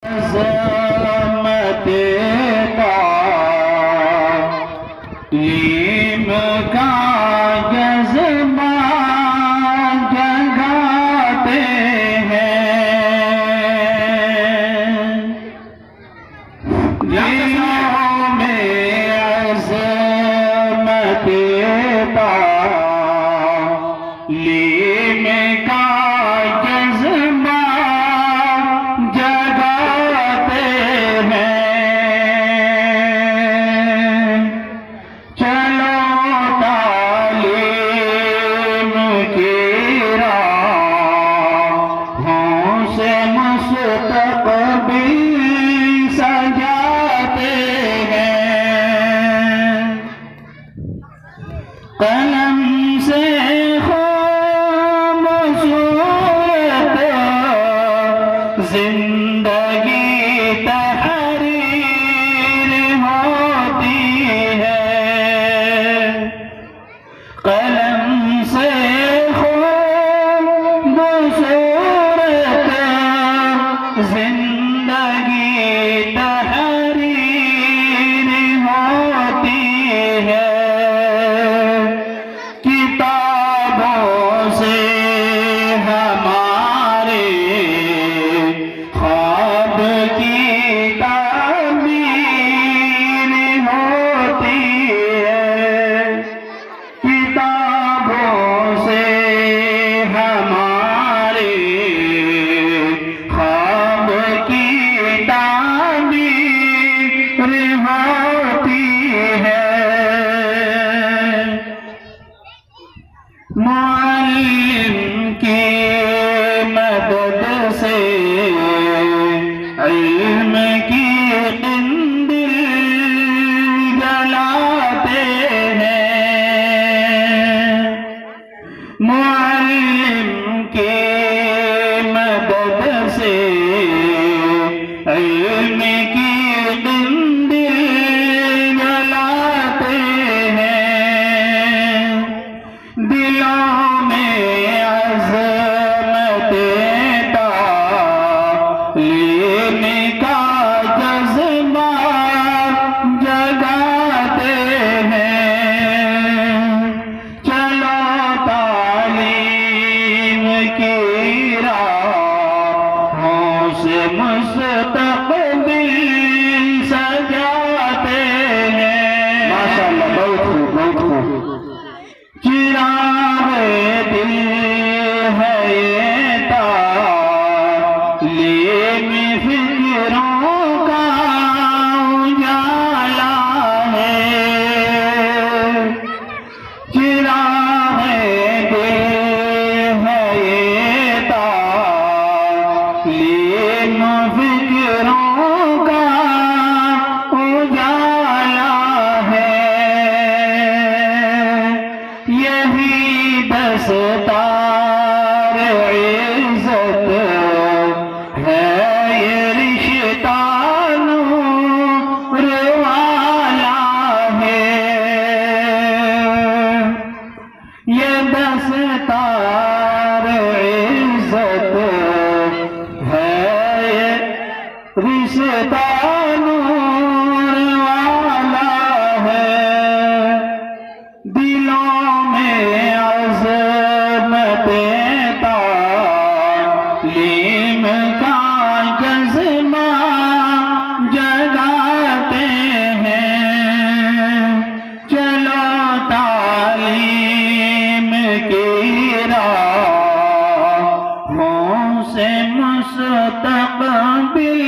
عظمت تعلیم کا جذبہ جگاتے ہیں، دلوں میں عظمت تعلیم کا جذبہ جگاتے ہیں، چلو تعلیم کی راہوں سے مستقبل سجاتے ہیں، قلم سے خوبصورت زندگی تحریر ہوتی ہے، قلم سے خوبصورت زندگی تحریر ہوتی ہے، کتابوں سے ہمارے خواب کی تعبیر ہوتی ہے، کتابوں سے ہمارے خواب کی تعبیر ہوتی ہے، معلم کی مدد سے علم کی قندیل جلاتے ہیں، معلم کی مدد سے علم کی قندیل جلاتے ہیں، دلوں میں عظمت تعلیم کا جذبہ جگاتے ہیں، چلو تعلیم کی راہوں سے مستقبل سجاتے ہیں، ماشاءاللہ بہت خوب بہت خوب، چراغ دل ہے یہ تعلیم فکروں کا اجالا ہے، چراغ دل ہے یہ تعلیم فکروں کا اجالا ہے، یہی دستار عزت ہے، یہ رشتہ نور والا ہے، یہ دستار عزت ہے، یہ رشتہ نور والا ہے، دلوں میں عظمت تعلیم کا جذبہ جگاتے ہیں، چلو تعلیم کی راہوں سے مستقبل